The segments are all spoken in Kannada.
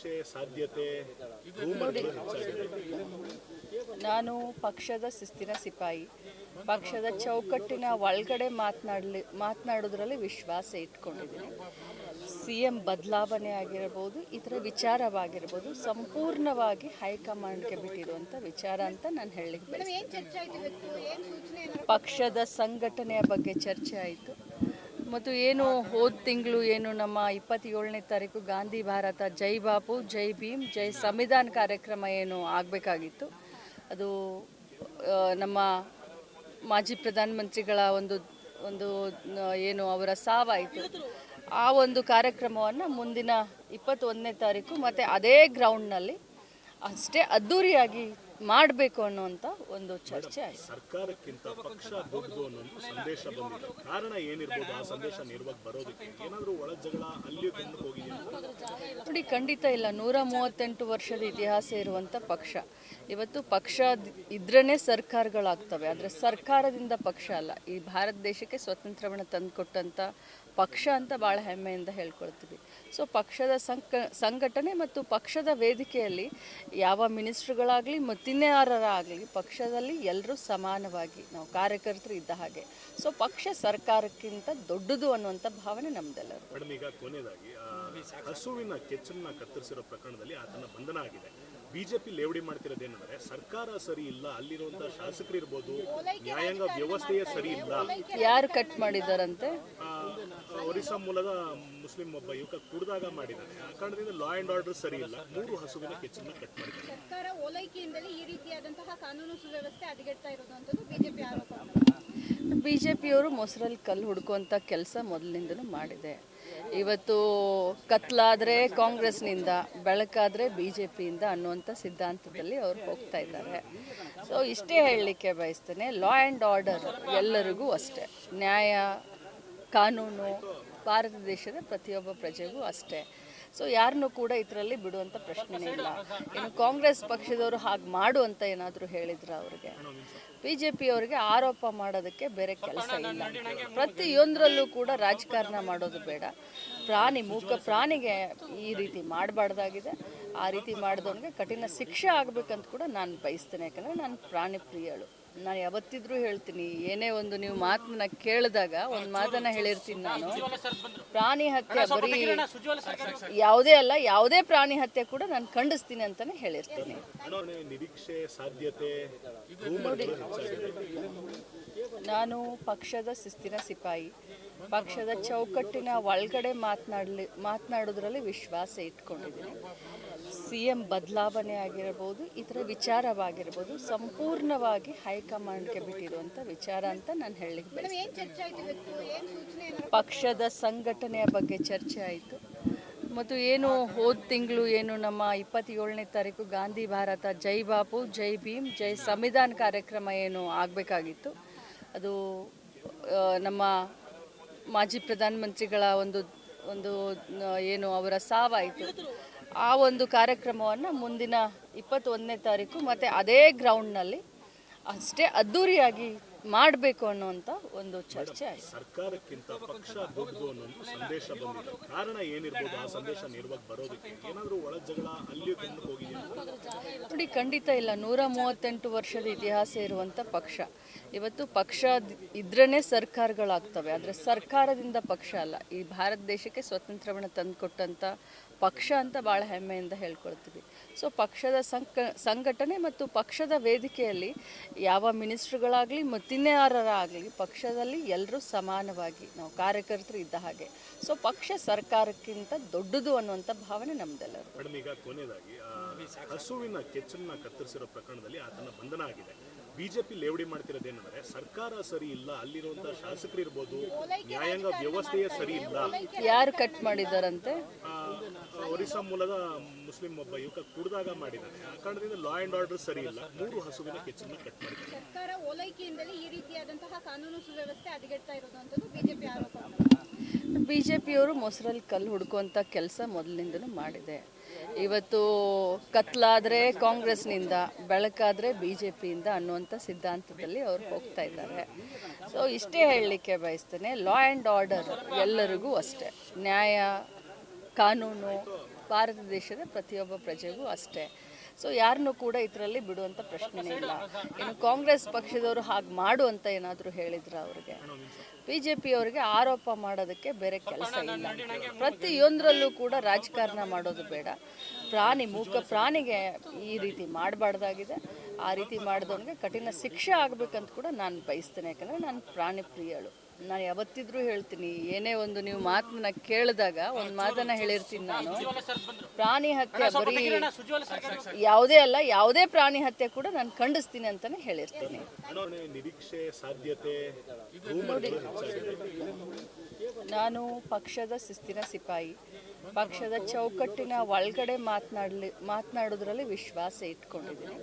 ನಿರೀಕ್ಷೆ ಸಾಧ್ಯತೆ ನಾನು ಪಕ್ಷದ ಶಿಸ್ತಿನ ಸಿಪಾಯಿ, ಪಕ್ಷದ ಚೌಕಟ್ಟಿನ ಒಳಗಡೆ ಮಾತನಾಡೋದ್ರಲ್ಲಿ ವಿಶ್ವಾಸ ಇಟ್ಕೊಂಡಿದ್ದೀನಿ. CM ಬದಲಾವಣೆ ಆಗಿರಬಹುದು, ಇತರ ವಿಚಾರವಾಗಿರ್ಬೋದು, ಸಂಪೂರ್ಣವಾಗಿ ಹೈಕಮಾಂಡ್ಗೆ ಬಿಟ್ಟಿರುವಂಥ ವಿಚಾರ ಅಂತ ನಾನು ಹೇಳಲಿಕ್ಕೆ ಬಯಸ್ತೀನಿ. ಪಕ್ಷದ ಸಂಘಟನೆಯ ಬಗ್ಗೆ ಚರ್ಚೆ ಆಯಿತು ಮತ್ತು ಏನು ಹೋದ ತಿಂಗಳು ಏನು ನಮ್ಮ 27ನೇ ತಾರೀಕು ಗಾಂಧಿ ಭಾರತ ಜೈ ಬಾಪು ಜೈ ಭೀಮ್ ಜೈ ಸಂವಿಧಾನ ಕಾರ್ಯಕ್ರಮ ಏನು ಆಗಬೇಕಾಗಿತ್ತು, ಅದು ನಮ್ಮ ಮಾಜಿ ಪ್ರಧಾನಮಂತ್ರಿಗಳ ಒಂದು ಏನು ಅವರ ಸಾವಾಯಿತು. ಆ ಒಂದು ಕಾರ್ಯಕ್ರಮವನ್ನು ಮುಂದಿನ 21ನೇ ತಾರೀಕು ಮತ್ತು ಅದೇ ಗ್ರೌಂಡ್ನಲ್ಲಿ ಅಷ್ಟೇ ಅದ್ದೂರಿಯಾಗಿ ಮಾಡಬೇಕು ಅನ್ನುವಂಥ ಒಂದು ಚರ್ಚೆ ಆಯಿತು. ಸರ್ಕಾರಕ್ಕಿಂತ ಪಕ್ಷ ದೊಡ್ಡದು ಅನ್ನೋ ಸಂದೇಶ ಬಂದಿದೆ. ಕಾರಣ ಏನಿರ್ಬೋದು ಆ ಸಂದೇಶ ನೇರವಾಗಿ ಬರೋದಕ್ಕೆ? ಏನಾದರೂ ಒಳ ಜಗಳ ಅಲ್ಲಿಯೂ ಕಂಡು ಹೋಗಿದೆಯಾ? ನೋಡಿ, ಖಂಡಿತ ಇಲ್ಲ. 138 ವರ್ಷದ ಇತಿಹಾಸ ಇರುವಂಥ ಪಕ್ಷ. ಇವತ್ತು ಪಕ್ಷ ಇದ್ರೇ ಸರ್ಕಾರಗಳಾಗ್ತವೆ, ಆದರೆ ಸರ್ಕಾರದಿಂದ ಪಕ್ಷ ಅಲ್ಲ. ಈ ಭಾರತ ದೇಶಕ್ಕೆ ಸ್ವಾತಂತ್ರ್ಯವನ್ನು ತಂದುಕೊಟ್ಟಂಥ ಪಕ್ಷ ಅಂತ ಭಾಳ ಹೆಮ್ಮೆಯಿಂದ ಹೇಳ್ಕೊಳ್ತೀವಿ. ಸೊ ಪಕ್ಷದ ಸಂಘಟನೆ ಮತ್ತು ಪಕ್ಷದ ವೇದಿಕೆಯಲ್ಲಿ ಯಾವ ಮಿನಿಸ್ಟ್ರುಗಳಾಗಲಿ ಮತ್ತಿನ್ಯಾರಾಗಲಿ ಪಕ್ಷದಲ್ಲಿ ಎಲ್ಲರೂ ಸಮಾನವಾಗಿ ನಾವು ಕಾರ್ಯಕರ್ತರು ಇದ್ದ ಹಾಗೆ. ಸೊ ಪಕ್ಷ ಸರ್ಕಾರಕ್ಕಿಂತ ದೊಡ್ಡದು ಅನ್ನುವಂಥ ಭಾವನೆ ನಮ್ದೆಲ್ಲರೂ. ಮೇಡಮ್, ಈಗ ಕೊನೆಯದಾಗಿ ಹಸುವಿನ ಕೆಚ್ಚನ್ನ ಕತ್ತರಿಸಿರೋ ಪ್ರಕರಣದಲ್ಲಿ ಆತನ ಬಂಧನ ಆಗಿದೆ. ಬಿಜೆಪಿ ಲೇವಡಿ ಮಾಡ್ತಿರೋದೇನೆಂದ್ರೆ ಸರ್ಕಾರ ಸರಿ ಇಲ್ಲ, ಅಲ್ಲಿರುವಂತಹ ಶಾಸಕರು ಇರ್ಬೋದು, ನ್ಯಾಯಾಂಗ ವ್ಯವಸ್ಥೆಯೇ ಸರಿ ಇಲ್ಲ. ಯಾರು ಕಟ್ ಮಾಡಿದಾರಂತೆ? ಒರಿಸ್ಸಾ ಮೂಲದ ಮುಸ್ಲಿಂ ಒಬ್ಬ ಯುವಕ ಕುಡಿದಾಗ ಮಾಡಿದ್ದಾನೆ. ಆ ಕಾರಣದಿಂದ ಲಾ ಅಂಡ್ ಆರ್ಡರ್ ಸರಿ ಇಲ್ಲ, 3 ಹಸುವಿನ ಕೆಚ್ಚನ್ನ ಕಟ್ ಮಾಡಿದ್ದಾರೆ. ಸರ್ಕಾರ ಓಲೈಕೆಯಿಂದಲೇ ಈ ರೀತಿಯಾದಂತಹ ಕಾನೂನು ಸುವ್ಯವಸ್ಥೆ ಹದಗೆಡ್ತಾ ಇರೋದು ಬಿಜೆಪಿ ಆರೋಪ. ಬಿಜೆಪಿಯವರು ಮೊಸರಲ್ಲಿ ಕಲ್ಲು ಹುಡುಕುವಂಥ ಕೆಲಸ ಮೊದಲಿನಿಂದಲೂ ಮಾಡಿದೆ. ಇವತ್ತು ಕತ್ಲಾದರೆ ಕಾಂಗ್ರೆಸ್ನಿಂದ, ಬೆಳಕಾದರೆ BJPಯಿಂದ ಅನ್ನುವಂಥ ಸಿದ್ಧಾಂತದಲ್ಲಿ ಅವರು ಹೋಗ್ತಾ ಇದ್ದಾರೆ. ಸೊ ಇಷ್ಟೇ ಹೇಳಲಿಕ್ಕೆ ಬಯಸ್ತೇನೆ, ಲಾ ಆ್ಯಂಡ್ ಆರ್ಡರ್ ಎಲ್ಲರಿಗೂ ಅಷ್ಟೇ, ನ್ಯಾಯ ಕಾನೂನು ಭಾರತ ದೇಶದ ಪ್ರತಿಯೊಬ್ಬ ಪ್ರಜೆಗೂ ಅಷ್ಟೇ. ಸೊ ಯಾರನ್ನೂ ಕೂಡ ಇದರಲ್ಲಿ ಬಿಡುವಂಥ ಪ್ರಶ್ನೆನೇ ಇಲ್ಲ. ಇನ್ನು ಕಾಂಗ್ರೆಸ್ ಪಕ್ಷದವರು ಹಾಗೆ ಮಾಡುವಂತ ಏನಾದರೂ ಹೇಳಿದ್ರೆ ಅವ್ರಿಗೆ, BJPಯವರಿಗೆ ಆರೋಪ ಮಾಡೋದಕ್ಕೆ ಬೇರೆ ಕೆಲಸ ಇಲ್ಲ. ಪ್ರತಿಯೊಂದರಲ್ಲೂ ಕೂಡ ರಾಜಕಾರಣ ಮಾಡೋದು ಬೇಡ. ಮೂಕ ಪ್ರಾಣಿಗೆ ಈ ರೀತಿ ಮಾಡಬಾರ್ದಾಗಿದೆ. ಆ ರೀತಿ ಮಾಡಿದವನಿಗೆ ಕಠಿಣ ಶಿಕ್ಷೆ ಆಗಬೇಕಂತ ಕೂಡ ನಾನು ಬಯಸ್ತೇನೆ. ಯಾಕಂದರೆ ನಾನು ಪ್ರಾಣಿ ಪ್ರಿಯಳು. ನಾನು ಯಾವತ್ತಿದ್ರೂ ಹೇಳ್ತೀನಿ, ಏನೇ ಒಂದು ನೀವು ಮಾತನ್ನ ಕೇಳಿದಾಗ ಒಂದು ಮಾತನ್ನ ಹೇಳಿರ್ತೀನಿ ನಾನು, ಪ್ರಾಣಿ ಹತ್ಯೆ ಬರೀ ಯಾವುದೇ ಅಲ್ಲ, ಯಾವುದೇ ಪ್ರಾಣಿ ಹತ್ಯೆ ಕೂಡ ನಾನು ಖಂಡಿಸ್ತೀನಿ ಅಂತಾನೆ ಹೇಳಿರ್ತೀನಿ. ನಿರೀಕ್ಷೆ ಸಾಧ್ಯತೆ ನಾನು ಪಕ್ಷದ ಶಿಸ್ತಿನ ಸಿಪಾಯಿ, ಪಕ್ಷದ ಚೌಕಟ್ಟಿನ ಒಳಗಡೆ ಮಾತನಾಡೋದ್ರಲ್ಲಿ ವಿಶ್ವಾಸ ಇಟ್ಕೊಂಡಿದ್ದೀನಿ. CM ಬದಲಾವಣೆ ಆಗಿರಬಹುದು, ಇತರ ವಿಚಾರವಾಗಿರ್ಬೋದು, ಸಂಪೂರ್ಣವಾಗಿ ಹೈಕಮಾಂಡ್ಗೆ ಬಿಟ್ಟಿರುವಂಥ ವಿಚಾರ ಅಂತ ನಾನು ಹೇಳಲಿಕ್ಕೆ ಬಯಸ್ತೀನಿ. ಪಕ್ಷದ ಸಂಘಟನೆಯ ಬಗ್ಗೆ ಚರ್ಚೆ ಆಯಿತು ಮತ್ತು ಏನು ಹೋದ ತಿಂಗಳು ಏನು ನಮ್ಮ 27ನೇ ತಾರೀಕು ಗಾಂಧಿ ಭಾರತ ಜೈ ಬಾಪು ಜೈ ಭೀಮ್ ಜೈ ಸಂವಿಧಾನ ಕಾರ್ಯಕ್ರಮ ಏನು ಆಗಬೇಕಾಗಿತ್ತು, ಅದು ನಮ್ಮ ಮಾಜಿ ಪ್ರಧಾನಮಂತ್ರಿಗಳ ಒಂದು ಏನು ಅವರ ಸಾವಾಯಿತು. ಆ ಒಂದು ಕಾರ್ಯಕ್ರಮವನ್ನು ಮುಂದಿನ 21ನೇ ತಾರೀಕು ಮತ್ತು ಅದೇ ಗ್ರೌಂಡ್ನಲ್ಲಿ ಅಷ್ಟೇ ಅದ್ದೂರಿಯಾಗಿ ಮಾಡಬೇಕು ಅನ್ನುವಂಥ ಒಂದು ಚರ್ಚೆ ಆಯಿತು. ಸರ್ಕಾರಕ್ಕಿಂತ ಪಕ್ಷ ದೊಡ್ಡದು ಅನ್ನೋ ಸಂದೇಶ ಬಂದಿದೆ. ಕಾರಣ ಏನಿರ್ಬೋದು ಆ ಸಂದೇಶ ನೇರವಾಗಿ ಬರೋದಕ್ಕೆ? ಏನಾದರೂ ಒಳ ಜಗಳ ಅಲ್ಲಿಯೂ ಕಂಡು ಹೋಗಿದೆಯಾ? ನೋಡಿ, ಖಂಡಿತ ಇಲ್ಲ. 138 ವರ್ಷದ ಇತಿಹಾಸ ಇರುವಂಥ ಪಕ್ಷ. ಇವತ್ತು ಪಕ್ಷ ಇದ್ರೇ ಸರ್ಕಾರಗಳಾಗ್ತವೆ, ಆದರೆ ಸರ್ಕಾರದಿಂದ ಪಕ್ಷ ಅಲ್ಲ. ಈ ಭಾರತ ದೇಶಕ್ಕೆ ಸ್ವಾತಂತ್ರ್ಯವನ್ನು ತಂದುಕೊಟ್ಟಂಥ ಪಕ್ಷ ಅಂತ ಭಾಳ ಹೆಮ್ಮೆಯಿಂದ ಹೇಳ್ಕೊಳ್ತೀವಿ. ಸೊ ಪಕ್ಷದ ಸಂಘಟನೆ ಮತ್ತು ಪಕ್ಷದ ವೇದಿಕೆಯಲ್ಲಿ ಯಾವ ಮಿನಿಸ್ಟ್ರುಗಳಾಗಲಿ ಮತ್ತಿನ್ಯಾರಾಗಲಿ ಪಕ್ಷದಲ್ಲಿ ಎಲ್ಲರೂ ಸಮಾನವಾಗಿ ನಾವು ಕಾರ್ಯಕರ್ತರು ಇದ್ದ ಹಾಗೆ. ಸೊ ಪಕ್ಷ ಸರ್ಕಾರಕ್ಕಿಂತ ದೊಡ್ಡದು ಅನ್ನುವಂಥ ಭಾವನೆ ನಮ್ದೆಲ್ಲರೂ. ಮೇಡಮ್, ಈಗ ಕೊನೆಯದಾಗಿ ಹಸುವಿನ ಕೆಚ್ಚನ್ನ ಕತ್ತರಿಸಿರೋ ಪ್ರಕರಣದಲ್ಲಿ ಆತನ ಬಂಧನ ಆಗಿದೆ. ಬಿಜೆಪಿ ಲೇವಡಿ ಮಾಡ್ತಿರೋದೇನೆಂದ್ರೆ ಸರ್ಕಾರ ಸರಿ ಇಲ್ಲ, ಅಲ್ಲಿರುವಂತಹ ಶಾಸಕರು ಇರ್ಬೋದು, ನ್ಯಾಯಾಂಗ ವ್ಯವಸ್ಥೆಯೇ ಸರಿ ಇಲ್ಲ. ಯಾರು ಕಟ್ ಮಾಡಿದಾರಂತೆ? ಒರಿಸ್ಸಾ ಮೂಲದ ಮುಸ್ಲಿಂ ಒಬ್ಬ ಯುವಕ ಕುಡಿದಾಗ ಮಾಡಿದ್ದಾನೆ. ಆ ಕಾರಣದಿಂದ ಲಾ ಅಂಡ್ ಆರ್ಡರ್ ಸರಿ ಇಲ್ಲ, 3 ಹಸುವಿನ ಕೆಚ್ಚನ್ನ ಕಟ್ ಮಾಡಿದ್ದಾರೆ. ಸರ್ಕಾರ ಓಲೈಕೆಯಿಂದಲೇ ಈ ರೀತಿಯಾದಂತಹ ಕಾನೂನು ಸುವ್ಯವಸ್ಥೆ ಹದಗೆಡ್ತಾ ಇರೋದು ಬಿಜೆಪಿ ಆರೋಪ. ಬಿಜೆಪಿಯವರು ಮೊಸರಲ್ಲಿ ಕಲ್ಲು ಹುಡುಕುವಂಥ ಕೆಲಸ ಮೊದಲಿನಿಂದಲೂ ಮಾಡಿದೆ. ಇವತ್ತು ಕತ್ಲಾದರೆ ಕಾಂಗ್ರೆಸ್ನಿಂದ, ಬೆಳಕಾದರೆ BJPಯಿಂದ ಅನ್ನುವಂಥ ಸಿದ್ಧಾಂತದಲ್ಲಿ ಅವರು ಹೋಗ್ತಾ ಇದ್ದಾರೆ. ಸೊ ಇಷ್ಟೇ ಹೇಳಲಿಕ್ಕೆ ಬಯಸ್ತೇನೆ, ಲಾ ಆ್ಯಂಡ್ ಆರ್ಡರ್ ಎಲ್ಲರಿಗೂ ಅಷ್ಟೇ, ನ್ಯಾಯ ಕಾನೂನು ಭಾರತ ದೇಶದ ಪ್ರತಿಯೊಬ್ಬ ಪ್ರಜೆಗೂ ಅಷ್ಟೇ. ಸೊ ಯಾರನ್ನೂ ಕೂಡ ಇದರಲ್ಲಿ ಬಿಡುವಂಥ ಪ್ರಶ್ನೆನೇ ಇಲ್ಲ. ಇನ್ನು ಕಾಂಗ್ರೆಸ್ ಪಕ್ಷದವರು ಹಾಗೆ ಮಾಡು ಅಂತ ಏನಾದರೂ ಹೇಳಿದ್ರ ಅವ್ರಿಗೆ? ಬಿ ಜೆ ಪಿಯವರಿಗೆ ಆರೋಪ ಮಾಡೋದಕ್ಕೆ ಬೇರೆ ಕೆಲಸ ಇಲ್ಲ. ಪ್ರತಿಯೊಂದರಲ್ಲೂ ಕೂಡ ರಾಜಕಾರಣ ಮಾಡೋದು ಬೇಡ. ಮೂಕ ಪ್ರಾಣಿಗೆ ಈ ರೀತಿ ಮಾಡಬಾರ್ದಾಗಿದೆ. ಆ ರೀತಿ ಮಾಡಿದವನಿಗೆ ಕಠಿಣ ಶಿಕ್ಷೆ ಆಗಬೇಕಂತ ಕೂಡ ನಾನು ಬಯಸ್ತೇನೆ. ಯಾಕಂದರೆ ನಾನು ಪ್ರಾಣಿ ಪ್ರಿಯಳು. ನಾನು ಯಾವತ್ತಿದ್ರೂ ಹೇಳ್ತೀನಿ, ಏನೇ ಒಂದು ನೀವು ಮಾತನ್ನ ಕೇಳಿದಾಗ ಒಂದು ಮಾತನ್ನ ಹೇಳಿರ್ತೀನಿ ನಾನು, ಪ್ರಾಣಿ ಹತ್ಯೆ ಬರೀ ಯಾವುದೇ ಅಲ್ಲ, ಯಾವುದೇ ಪ್ರಾಣಿ ಹತ್ಯೆ ಕೂಡ ನಾನು ಖಂಡಿಸ್ತೀನಿ ಅಂತಾನೆ ಹೇಳಿರ್ತೀನಿ. ನಿರೀಕ್ಷೆ ಸಾಧ್ಯತೆ ನಾನು ಪಕ್ಷದ ಶಿಸ್ತಿನ ಸಿಪಾಯಿ. ಪಕ್ಷದ ಚೌಕಟ್ಟಿನ ಒಳಗಡೆ ಮಾತನಾಡೋದ್ರಲ್ಲಿ ವಿಶ್ವಾಸ ಇಟ್ಕೊಂಡಿದ್ದೀನಿ.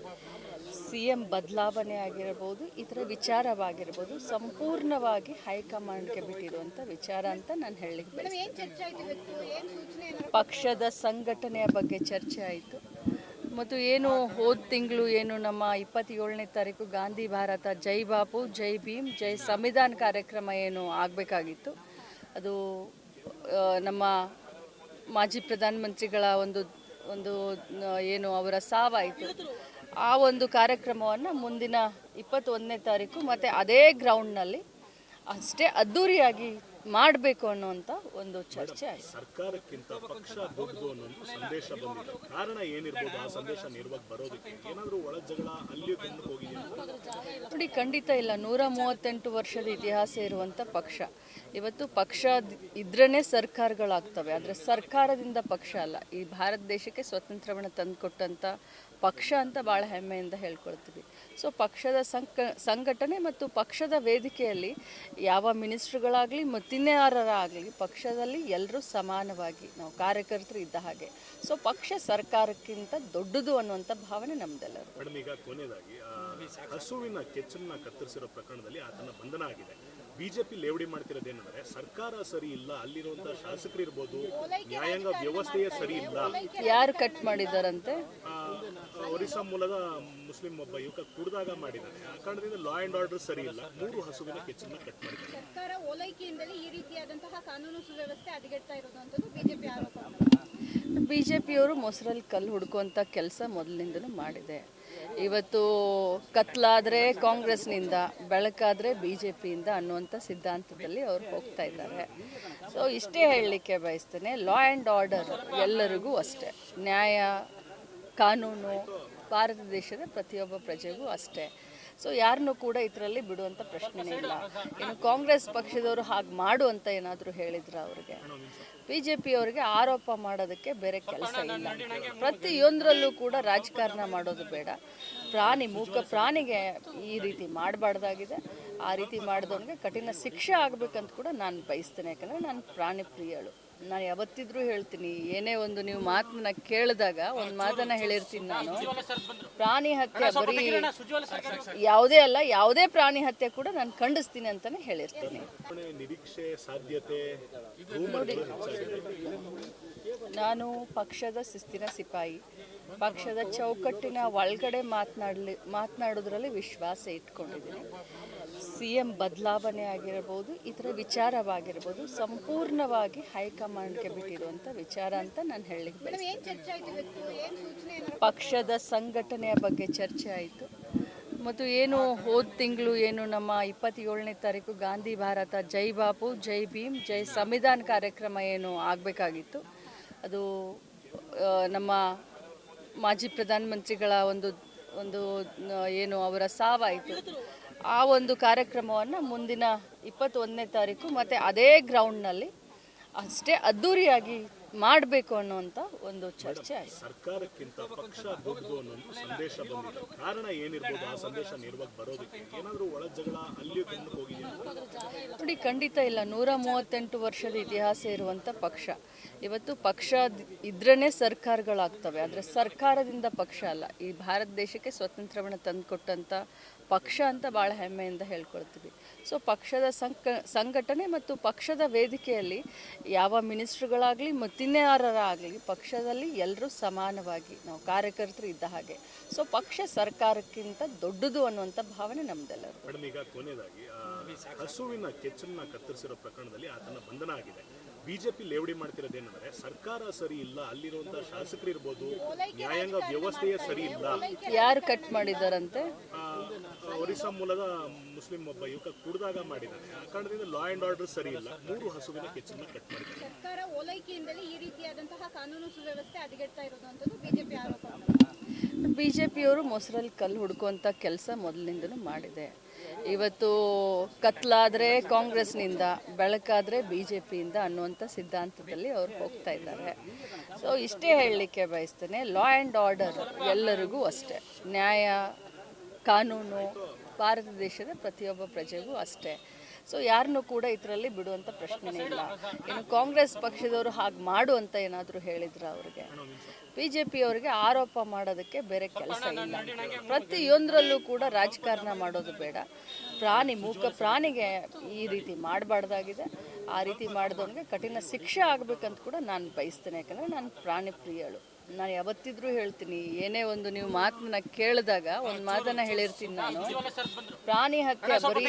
CM ಬದಲಾವಣೆ ಆಗಿರಬಹುದು, ಇತರ ವಿಚಾರವಾಗಿರ್ಬೋದು, ಸಂಪೂರ್ಣವಾಗಿ ಹೈಕಮಾಂಡ್ಗೆ ಬಿಟ್ಟಿರುವಂಥ ವಿಚಾರ ಅಂತ ನಾನು ಹೇಳಲಿಕ್ಕೆ ಬಯಸ್ತೇನೆ. ಪಕ್ಷದ ಸಂಘಟನೆಯ ಬಗ್ಗೆ ಚರ್ಚೆ ಆಯಿತು. ಮತ್ತು ಏನು ಹೋದ ತಿಂಗಳು ಏನು ನಮ್ಮ 27ನೇ ತಾರೀಕು ಗಾಂಧಿ ಭಾರತ ಜೈ ಬಾಪು ಜೈ ಭೀಮ್ ಜೈ ಸಂವಿಧಾನ ಕಾರ್ಯಕ್ರಮ ಏನು ಆಗಬೇಕಾಗಿತ್ತು, ಅದು ನಮ್ಮ ಮಾಜಿ ಪ್ರಧಾನಮಂತ್ರಿಗಳ ಒಂದು ಏನು ಅವರ ಸಾವಾಯಿತು. ಆ ಒಂದು ಕಾರ್ಯಕ್ರಮವನ್ನು ಮುಂದಿನ 21ನೇ ತಾರೀಕು ಮತ್ತು ಅದೇ ಗ್ರೌಂಡ್ನಲ್ಲಿ ಅಷ್ಟೇ ಅದ್ಧೂರಿಯಾಗಿ ಮಾಡಬೇಕು ಅನ್ನುವಂಥ ಒಂದು ಚರ್ಚೆ ಆಯಿತು. ಸರ್ಕಾರಕ್ಕಿಂತ ಪಕ್ಷ ದೊಡ್ಡದು ಅನ್ನೋ ಸಂದೇಶ ಬಂದಿದೆ. ಕಾರಣ ಏನಿರ್ಬೋದು ಆ ಸಂದೇಶ ನಿರ್ವಾಗಿ ಬರೋದಕ್ಕೆ? ಏನಾದರೂ ಒಳ ಜಗಳ ಅಲ್ಲಿ ಬಂದು ಹೋಗಿದೆಯಾ? ನೋಡಿ, ಖಂಡಿತ ಇಲ್ಲ. 138 ವರ್ಷದ ಇತಿಹಾಸ ಇರುವಂಥ ಪಕ್ಷ. ಇವತ್ತು ಪಕ್ಷ ಇದ್ರೇ ಸರ್ಕಾರಗಳಾಗ್ತವೆ, ಆದರೆ ಸರ್ಕಾರದಿಂದ ಪಕ್ಷ ಅಲ್ಲ. ಈ ಭಾರತ ದೇಶಕ್ಕೆ ಸ್ವಾತಂತ್ರ್ಯವನ್ನು ತಂದುಕೊಟ್ಟಂಥ ಪಕ್ಷ ಅಂತ ಭಾಳ ಹೆಮ್ಮೆಯಿಂದ ಹೇಳ್ಕೊಳ್ತೀವಿ. ಸೊ ಪಕ್ಷದ ಸಂಘಟನೆ ಮತ್ತು ಪಕ್ಷದ ವೇದಿಕೆಯಲ್ಲಿ ಯಾವ ಮಿನಿಸ್ಟ್ರುಗಳಾಗಲಿ ಮತ್ತಿನ್ಯಾರಾಗಲಿ ಪಕ್ಷದಲ್ಲಿ ಎಲ್ಲರೂ ಸಮಾನವಾಗಿ ನಾವು ಕಾರ್ಯಕರ್ತರು ಇದ್ದ ಹಾಗೆ. ಸೊ ಪಕ್ಷ ಸರ್ಕಾರಕ್ಕಿಂತ ದೊಡ್ಡದು ಅನ್ನುವಂಥ ಭಾವನೆ ನಮ್ದೆಲ್ಲರೂ. ಮೇಡಮ್, ಈಗ ಕೊನೆಯದಾಗಿ ಹಸುವಿನ ಕೆಚ್ಚನ್ನ ಕತ್ತರಿಸಿರೋ ಪ್ರಕರಣದಲ್ಲಿ ಆತನ ಬಂಧನ ಆಗಿದೆ. ಬಿಜೆಪಿ ಲೇವಡಿ ಮಾಡ್ತಿರೋದೇನೆಂದ್ರೆ ಸರ್ಕಾರ ಸರಿ ಇಲ್ಲ, ಅಲ್ಲಿರುವಂತಹ ಶಾಸಕರು ಇರ್ಬೋದು, ನ್ಯಾಯಾಂಗ ವ್ಯವಸ್ಥೆಯೇ ಸರಿ ಇಲ್ಲ. ಯಾರು ಕಟ್ ಮಾಡಿದಾರಂತೆ? ಒರಿಸ್ಸಾ ಮೂಲದ ಮುಸ್ಲಿಂ ಒಬ್ಬ ಯುವಕ ಕುಡಿದಾಗ ಮಾಡಿದ್ದಾನೆ. ಆ ಕಾರಣದಿಂದ ಲಾ ಅಂಡ್ ಆರ್ಡರ್ ಸರಿ ಇಲ್ಲ. 3 ಹಸುವಿನ ಕೆಚ್ಚನ್ನ ಕಟ್ ಮಾಡಿದ್ದಾರೆ. ಸರ್ಕಾರ ಓಲೈಕೆಯಿಂದಲೇ ಈ ರೀತಿಯಾದಂತಹ ಕಾನೂನು ಸುವ್ಯವಸ್ಥೆ ಹದಗೆಡ್ತಾ ಇರೋದು ಅಂತದ್ದು ಬಿಜೆಪಿ ಆರೋಪ. ಬಿಜೆಪಿಯವರು ಮೊಸರಲ್ಲಿ ಕಲ್ಲು ಹುಡುಕುವಂಥ ಕೆಲಸ ಮೊದಲಿನಿಂದಲೂ ಮಾಡಿದೆ. ಇವತ್ತು ಕತ್ಲಾದರೆ ಕಾಂಗ್ರೆಸ್ನಿಂದ, ಬೆಳಕಾದರೆ BJPಯಿಂದ ಅನ್ನುವಂಥ ಸಿದ್ಧಾಂತದಲ್ಲಿ ಅವ್ರು ಹೋಗ್ತಾ ಇದ್ದಾರೆ. ಸೊ ಇಷ್ಟೇ ಹೇಳಲಿಕ್ಕೆ ಬಯಸ್ತೇನೆ, ಲಾ ಆ್ಯಂಡ್ ಆರ್ಡರ್ ಎಲ್ಲರಿಗೂ ಅಷ್ಟೇ. ನ್ಯಾಯ ಕಾನೂನು ಭಾರತ ದೇಶದ ಪ್ರತಿಯೊಬ್ಬ ಪ್ರಜೆಗೂ ಅಷ್ಟೇ. ಸೊ ಯಾರನ್ನೂ ಕೂಡ ಇದರಲ್ಲಿ ಬಿಡುವಂಥ ಪ್ರಶ್ನೆನೇ ಇಲ್ಲ. ಇನ್ನು ಕಾಂಗ್ರೆಸ್ ಪಕ್ಷದವರು ಹಾಗೆ ಮಾಡು ಅಂತ ಏನಾದರೂ ಹೇಳಿದ್ರ ಅವ್ರಿಗೆ? BJPಯವರಿಗೆ ಆರೋಪ ಮಾಡೋದಕ್ಕೆ ಬೇರೆ ಕೆಲಸ ಇಲ್ಲ. ಪ್ರತಿಯೊಂದರಲ್ಲೂ ಕೂಡ ರಾಜಕಾರಣ ಮಾಡೋದು ಬೇಡ. ಮೂಕ ಪ್ರಾಣಿಗೆ ಈ ರೀತಿ ಮಾಡಬಾರ್ದಾಗಿದೆ. ಆ ರೀತಿ ಮಾಡಿದವನಿಗೆ ಕಠಿಣ ಶಿಕ್ಷೆ ಆಗಬೇಕಂತ ಕೂಡ ನಾನು ಬಯಸ್ತೇನೆ. ಯಾಕಂದರೆ ನಾನು ಪ್ರಾಣಿ ಪ್ರಿಯಳು. ನಾನು ಯಾವತ್ತಿದ್ರೂ ಹೇಳ್ತೀನಿ, ಏನೇ ಒಂದು ನೀವು ಮಾತನ್ನ ಕೇಳಿದಾಗ ಒಂದು ಮಾತನ್ನ ಹೇಳಿರ್ತೀನಿ ನಾನು, ಪ್ರಾಣಿ ಹತ್ಯೆ ಬರೀ ಯಾವುದೇ ಅಲ್ಲ, ಯಾವುದೇ ಪ್ರಾಣಿ ಹತ್ಯೆ ಕೂಡ ನಾನು ಖಂಡಿಸ್ತೀನಿ ಅಂತಾನೆ ಹೇಳಿರ್ತೀನಿ. ನಿರೀಕ್ಷೆ ಸಾಧ್ಯತೆ ನಾನು ಪಕ್ಷದ ಶಿಸ್ತಿನ ಸಿಪಾಯಿ. ಪಕ್ಷದ ಚೌಕಟ್ಟಿನ ಒಳಗಡೆ ಮಾತನಾಡೋದ್ರಲ್ಲಿ ವಿಶ್ವಾಸ ಇಟ್ಕೊಂಡಿದ್ದೀನಿ. CM ಬದಲಾವಣೆ ಆಗಿರಬಹುದು, ಇತರ ವಿಚಾರವಾಗಿರ್ಬೋದು, ಸಂಪೂರ್ಣವಾಗಿ ಹೈಕಮಾಂಡ್ಗೆ ಬಿಟ್ಟಿರುವಂಥ ವಿಚಾರ ಅಂತ ನಾನು ಹೇಳಲಿಕ್ಕೆ ಬಯಸ್ತೇನೆ. ಪಕ್ಷದ ಸಂಘಟನೆಯ ಬಗ್ಗೆ ಚರ್ಚೆ ಆಯಿತು. ಮತ್ತು ಏನು ಹೋದ ತಿಂಗಳು ಏನು ನಮ್ಮ 27ನೇ ತಾರೀಕು ಗಾಂಧಿ ಭಾರತ ಜೈ ಬಾಪು ಜೈ ಭೀಮ್ ಜೈ ಸಂವಿಧಾನ ಕಾರ್ಯಕ್ರಮ ಏನು ಆಗಬೇಕಾಗಿತ್ತು, ಅದು ನಮ್ಮ ಮಾಜಿ ಪ್ರಧಾನಮಂತ್ರಿಗಳ ಒಂದು ಏನು ಅವರ ಸಾವಾಯಿತು. ಆ ಒಂದು ಕಾರ್ಯಕ್ರಮವನ್ನು ಮುಂದಿನ 21ನೇ ತಾರೀಕು ಮತ್ತು ಅದೇ ಗ್ರೌಂಡ್ನಲ್ಲಿ ಅಷ್ಟೇ ಅದ್ಧೂರಿಯಾಗಿ ಮಾಡಬೇಕು ಅನ್ನುವಂಥ ಒಂದು ಚರ್ಚೆ ಆಯಿತು. ಸರ್ಕಾರಕ್ಕಿಂತ ಪಕ್ಷ ದೊಡ್ಡದು ಅನ್ನೋ ಸಂದೇಶ ಬಂದಿದೆ. ಕಾರಣ ಏನಿರ್ಬೋದು ಆ ಸಂದೇಶ ನಿರ್ವಾಗಿ ಬರೋದಕ್ಕೆ? ಏನಾದರೂ ಒಳ ಜಗಳ ಅಲ್ಲಿ ಬಂದು ಹೋಗಿದೆಯಾ? ನೋಡಿ, ಖಂಡಿತ ಇಲ್ಲ. 138 ವರ್ಷದ ಇತಿಹಾಸ ಇರುವಂಥ ಪಕ್ಷ. ಇವತ್ತು ಪಕ್ಷ ಇದ್ರೇ ಸರ್ಕಾರಗಳಾಗ್ತವೆ, ಆದರೆ ಸರ್ಕಾರದಿಂದ ಪಕ್ಷ ಅಲ್ಲ. ಈ ಭಾರತ ದೇಶಕ್ಕೆ ಸ್ವಾತಂತ್ರ್ಯವನ್ನು ತಂದುಕೊಟ್ಟಂಥ ಪಕ್ಷ ಅಂತ ಭಾಳ ಹೆಮ್ಮೆಯಿಂದ ಹೇಳ್ಕೊಳ್ತೀವಿ. ಸೊ ಪಕ್ಷದ ಸಂಘಟನೆ ಮತ್ತು ಪಕ್ಷದ ವೇದಿಕೆಯಲ್ಲಿ ಯಾವ ಮಿನಿಸ್ಟ್ರುಗಳಾಗಲಿ ಮತ್ತಿನ್ಯಾರಾಗಲಿ ಪಕ್ಷದಲ್ಲಿ ಎಲ್ಲರೂ ಸಮಾನವಾಗಿ ನಾವು ಕಾರ್ಯಕರ್ತರು ಇದ್ದ ಹಾಗೆ. ಸೊ ಪಕ್ಷ ಸರ್ಕಾರಕ್ಕಿಂತ ದೊಡ್ಡದು ಅನ್ನುವಂಥ ಭಾವನೆ ನಮ್ದೆಲ್ಲರೂ. ಮೇಡಮ್, ಈಗ ಕೊನೆಯದಾಗಿ ಹಸುವಿನ ಕೆಚ್ಚನ್ನ ಕತ್ತರಿಸಿರೋ ಪ್ರಕರಣದಲ್ಲಿ ಆತನ ಬಂಧನ ಆಗಿದೆ. ಬಿಜೆಪಿ ಲೇವಡಿ ಮಾಡ್ತಿರೋದೇನಂದ್ರೆ ಸರ್ಕಾರ ಸರಿ ಇಲ್ಲ, ಅಲ್ಲಿರುವಂತಹ ಶಾಸಕರು ಇರ್ಬೋದು, ನ್ಯಾಯಾಂಗ ವ್ಯವಸ್ಥೆಯೇ ಸರಿ ಇಲ್ಲ. ಯಾರು ಕಟ್ ಮಾಡಿದಾರಂತೆ? ಒರಿಸ್ಸಾ ಮೂಲದ ಮುಸ್ಲಿಂ ಒಬ್ಬ ಯುವಕ ಕುಡಿದಾಗ ಮಾಡಿದ್ದಾನೆ. ಆ ಕಾರಣದಿಂದ ಲಾ ಅಂಡ್ ಆರ್ಡರ್ ಸರಿ ಇಲ್ಲ. 3 ಹಸುವಿನ ಕೆಚ್ಚನ್ನ ಕಟ್ ಮಾಡಿದ್ದಾರೆ. ಸರ್ಕಾರ ಓಲೈಕೆಯಿಂದಲೇ ಈ ರೀತಿಯಾದಂತಹ ಕಾನೂನು ಸುವ್ಯವಸ್ಥೆ ಹದಗೆಡ್ತಾ ಇರೋದು ಬಿಜೆಪಿ ಆರೋಪ. ಬಿಜೆಪಿಯವರು ಮೊಸರಲ್ಲಿ ಕಲ್ಲು ಹುಡುಕುವಂಥ ಕೆಲಸ ಮೊದಲಿನಿಂದನೂ ಮಾಡಿದೆ. ಇವತ್ತು ಕತ್ಲಾದರೆ ಕಾಂಗ್ರೆಸ್ನಿಂದ, ಬೆಳಕಾದರೆ ಬಿ ಜೆ ಪಿಯಿಂದ ಅನ್ನುವಂಥ ಸಿದ್ಧಾಂತದಲ್ಲಿ ಅವರು ಹೋಗ್ತಾ ಇದ್ದಾರೆ. ಸೊ ಇಷ್ಟೇ ಹೇಳಲಿಕ್ಕೆ ಬಯಸ್ತೇನೆ, ಲಾ ಆ್ಯಂಡ್ ಆರ್ಡರ್ ಎಲ್ಲರಿಗೂ ಅಷ್ಟೇ, ನ್ಯಾಯ ಕಾನೂನು ಭಾರತ ದೇಶದ ಪ್ರತಿಯೊಬ್ಬ ಪ್ರಜೆಗೂ ಅಷ್ಟೇ. ಸೊ ಯಾರನ್ನೂ ಕೂಡ ಇದರಲ್ಲಿ ಬಿಡುವಂಥ ಪ್ರಶ್ನೆನೇ ಇಲ್ಲ. ಇನ್ನು ಕಾಂಗ್ರೆಸ್ ಪಕ್ಷದವರು ಹಾಗೆ ಮಾಡು ಅಂತ ಏನಾದರೂ ಹೇಳಿದ್ರು ಅವ್ರಿಗೆ, ಬಿ ಜೆ ಪಿಯವರಿಗೆ ಆರೋಪ ಮಾಡೋದಕ್ಕೆ ಬೇರೆ ಕೆಲಸ ಇಲ್ಲ. ಪ್ರತಿಯೊಂದರಲ್ಲೂ ಕೂಡ ರಾಜಕಾರಣ ಮಾಡೋದು ಬೇಡ. ಮೂಕ ಪ್ರಾಣಿಗೆ ಈ ರೀತಿ ಮಾಡಬಾರ್ದಾಗಿದೆ. ಆ ರೀತಿ ಮಾಡಿದವನಿಗೆ ಕಠಿಣ ಶಿಕ್ಷೆ ಆಗಬೇಕಂತ ಕೂಡ ನಾನು ಬಯಸ್ತೇನೆ. ಯಾಕಂದರೆ ನಾನು ಪ್ರಾಣಿ ಪ್ರಿಯಳು. ನಾನು ಯಾವತ್ತಿದ್ರೂ ಹೇಳ್ತೀನಿ, ಏನೇ ಒಂದು ನೀವು ಮಾತನ್ನ ಕೇಳಿದಾಗ ಒಂದು ಮಾತನ್ನ ಹೇಳಿರ್ತೀನಿ ನಾನು, ಪ್ರಾಣಿ ಹತ್ಯೆ ಬರೀ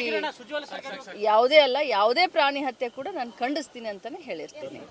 ಯಾವುದೇ ಅಲ್ಲ, ಯಾವುದೇ ಪ್ರಾಣಿ ಹತ್ಯೆ ಕೂಡ ನಾನು ಖಂಡಿಸ್ತೀನಿ ಅಂತಲೇ ಹೇಳಿರ್ತೀನಿ.